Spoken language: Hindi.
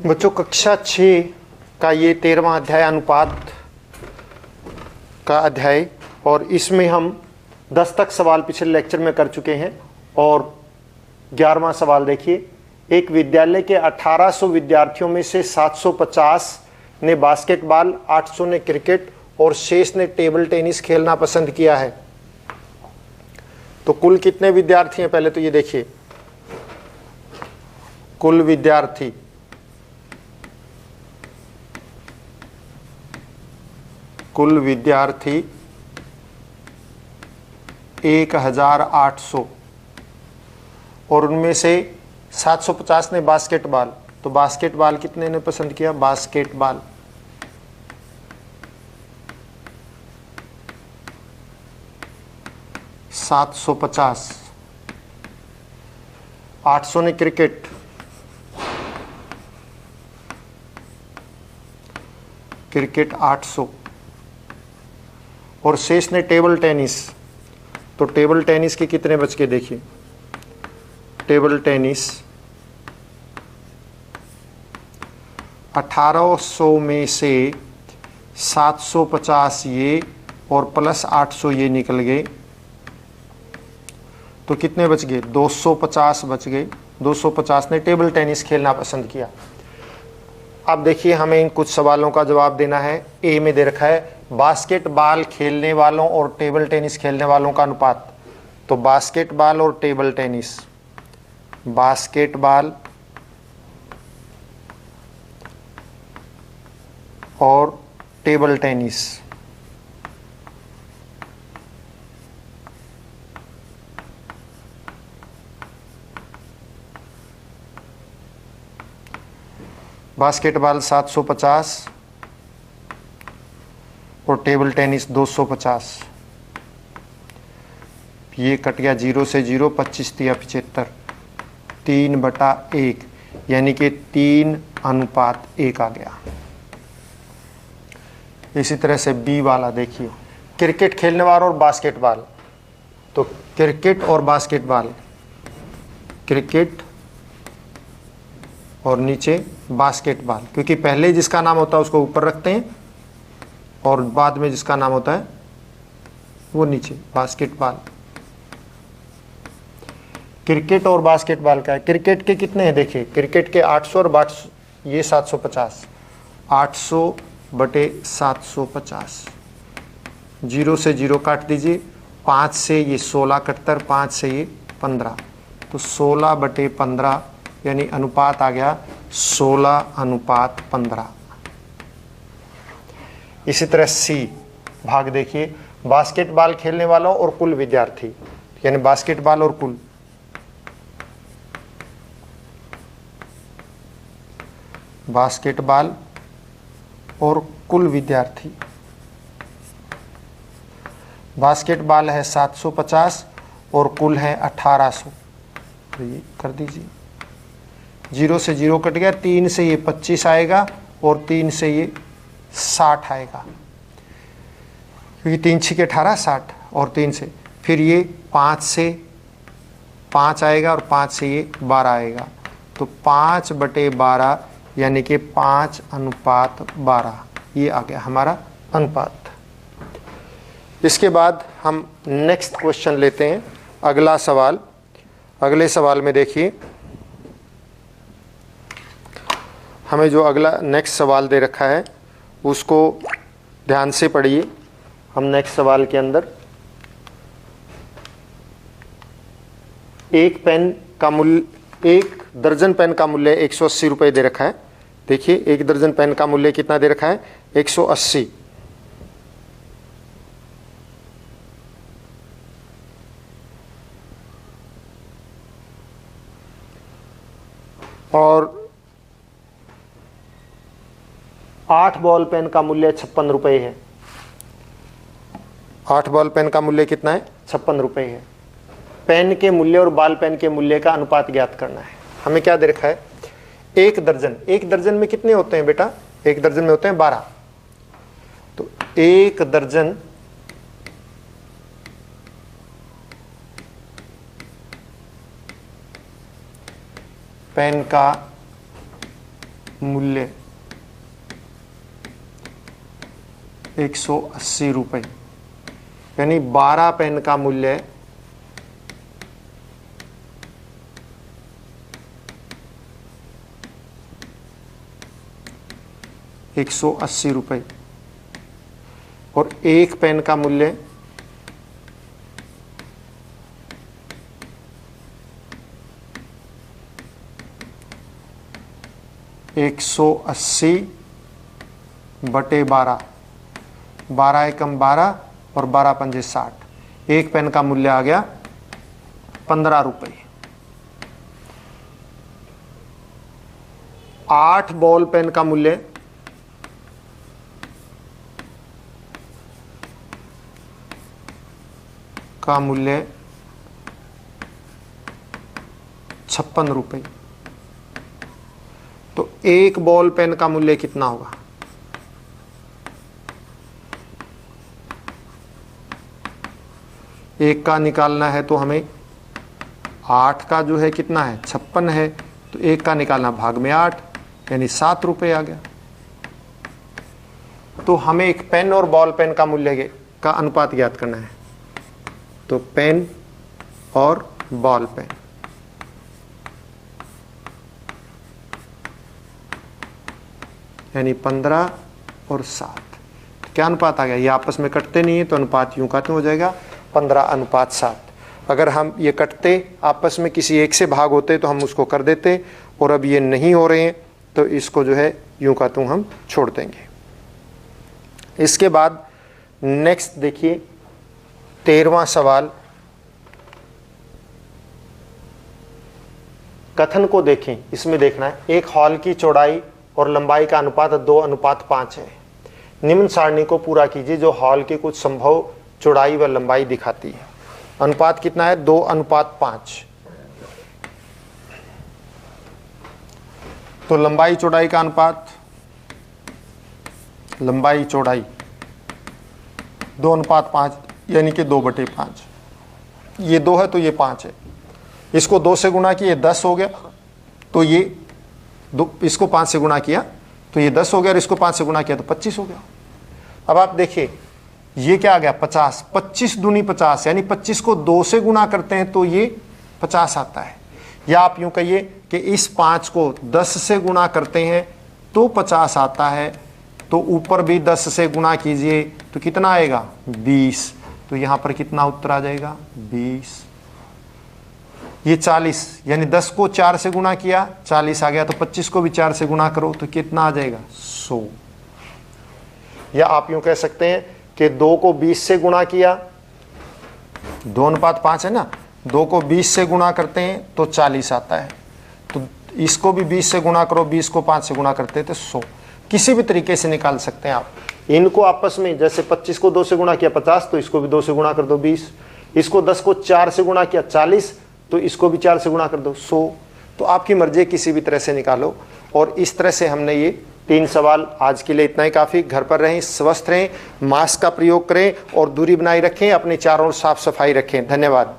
बच्चों कक्षा 6 का ये 13वां अध्याय अनुपात का अध्याय, और इसमें हम 10 तक सवाल पिछले लेक्चर में कर चुके हैं। और 11वां सवाल देखिए, एक विद्यालय के 1800 विद्यार्थियों में से 750 ने बास्केटबॉल, 800 ने क्रिकेट और शेष ने टेबल टेनिस खेलना पसंद किया है। तो कुल कितने विद्यार्थी हैं पहले तो ये देखिए, कुल विद्यार्थी कुल विद्यार्थी 1800, और उनमें से 750 ने बास्केटबॉल। तो बास्केटबॉल कितने ने पसंद किया? बास्केटबॉल 750। 800 ने क्रिकेट, क्रिकेट 800, और शेष ने टेबल टेनिस। तो टेबल टेनिस के कितने बच के देखिए, टेबल टेनिस 1800 में से 750 ये और प्लस 800 ये निकल गए, तो कितने बच गए? 250 बच गए। 250 ने टेबल टेनिस खेलना पसंद किया। अब देखिए, हमें इन कुछ सवालों का जवाब देना है। ए में दे रखा है बास्केटबॉल खेलने वालों और टेबल टेनिस खेलने वालों का अनुपात। तो बास्केटबॉल और टेबल टेनिस, बास्केटबॉल और टेबल टेनिस, बास्केटबॉल 750 और टेबल टेनिस 250। ये कट गया 0 से 0, 25 तिया 75, 3/1, यानी कि 3:1 आ गया। इसी तरह से बी वाला देखिए, क्रिकेट खेलने वाला और बास्केटबॉल। तो क्रिकेट और बास्केटबॉल, क्रिकेट और नीचे बास्केटबॉल, क्योंकि पहले जिसका नाम होता है उसको ऊपर रखते हैं और बाद में जिसका नाम होता है वो नीचे, बास्केटबॉल। क्रिकेट और बास्केटबॉल का है। क्रिकेट के कितने हैं देखिए, क्रिकेट के 800 और 800, ये 750, 800/750। 0 से 0 काट दीजिए, 5 से ये 16 कटता, 5 से ये 15, तो 16/15, यानी अनुपात आ गया 16:15। इसी तरह सी भाग देखिए, बास्केटबॉल खेलने वालों और कुल विद्यार्थी, यानी बास्केटबॉल और कुल, बास्केटबॉल और कुल विद्यार्थी। बास्केटबॉल है 750 और कुल है 1800, तो ये कर दीजिए। 0 से 0 कट गया, 3 से ये 25 आएगा और 3 से ये 60 आएगा, क्योंकि 3 6 के 18, 60, और 3 से फिर ये 5 से 5 आएगा और 5 से ये 12 आएगा, तो 5/12, यानी कि 5:12, ये आ गया हमारा अनुपात। इसके बाद हम नेक्स्ट क्वेश्चन लेते हैं, अगला सवाल। अगले सवाल में देखिए, हमें जो अगला नेक्स्ट सवाल दे रखा है उसको ध्यान से पढ़िए। हम नेक्स्ट सवाल के अंदर एक दर्जन पेन का मूल्य 180 रुपये दे रखा है। देखिए, एक दर्जन पेन का मूल्य कितना दे रखा है? 180। और 8 बॉल पेन का मूल्य 56 रुपये है। 8 बॉल पेन का मूल्य कितना है? 56 रुपये है। पेन के मूल्य और बॉल पेन के मूल्य का अनुपात ज्ञात करना है। हमें क्या दे रखा है? एक दर्जन में कितने होते हैं बेटा? एक दर्जन में होते हैं 12। तो एक दर्जन पेन का मूल्य 180 रुपये, यानी 12 पेन का मूल्य 180 रुपये और एक पेन का मूल्य 180 बटे 12, 12 एकम 12 और 12 पंजे 60, एक पेन का मूल्य आ गया 15 रुपये। 8 बॉल पेन का मूल्य 56 रुपये। तो एक बॉल पेन का मूल्य कितना होगा? एक का निकालना है तो हमें 8 का जो है कितना है 56 है, तो एक का निकालना भाग में 8 यानी 7 रुपये आ गया। तो हमें एक पेन और बॉल पेन का मूल्य का अनुपात ज्ञात करना है। तो पेन और बॉल पेन, यानी 15 और 7, क्या अनुपात आ गया? ये आपस में कटते नहीं है तो अनुपात यूं खत्म हो जाएगा 15:7। अगर हम ये कटते आपस में किसी एक से भाग होते तो हम उसको कर देते, और अब ये नहीं हो रहे हैं तो इसको जो है यूं का त्यों हम छोड़ देंगे। इसके बाद नेक्स्ट देखिए 13वां सवाल, कथन को देखें। इसमें देखना है एक हॉल की चौड़ाई और लंबाई का अनुपात 2:5 है। निम्न सारणी को पूरा कीजिए जो हॉल की कुछ संभव चौड़ाई व लंबाई दिखाती है। अनुपात कितना है? 2:5। तो लंबाई चौड़ाई का अनुपात, लंबाई चौड़ाई 2:5 यानी कि 2/5। ये 2 है तो ये 5 है, इसको 2 से गुणा किया 10 हो गया, तो ये इसको 5 से गुणा किया तो ये 10 हो गया, और इसको 5 से गुणा किया तो 25 हो गया। अब आप देखिए ये क्या आ गया 50, 25 दूनी 50, यानी 25 को 2 से गुणा करते हैं तो ये 50 आता है। या आप यूं कहिए कि इस 5 को 10 से गुणा करते हैं तो 50 आता है, तो ऊपर भी 10 से गुणा कीजिए तो कितना आएगा 20, तो यहां पर कितना उत्तर आ जाएगा 20। ये 40, यानी 10 को 4 से गुणा किया 40 आ गया, तो 25 को भी 4 से गुणा करो तो कितना आ जाएगा 100। या आप यूं कह सकते हैं कि 2 को 20 से गुणा किया, 2:5 है ना, 2 को 20 से गुणा करते हैं तो 40 आता है, तो इसको भी 20 से गुणा करो, 20 को 5 से गुणा करते हैं तो 100। किसी भी तरीके से निकाल सकते हैं आप इनको आपस में। जैसे 25 को 2 से गुणा किया 50, तो इसको भी 2 से गुणा कर दो 20, इसको 10 को 4 से गुणा किया 40, तो इसको भी 4 से गुणा कर दो 100। तो आपकी मर्जी किसी भी तरह से निकालो। और इस तरह से हमने ये 3 सवाल, आज के लिए इतना ही काफ़ी। घर पर रहें, स्वस्थ रहें, मास्क का प्रयोग करें और दूरी बनाए रखें, अपने चारों ओर साफ सफाई रखें। धन्यवाद।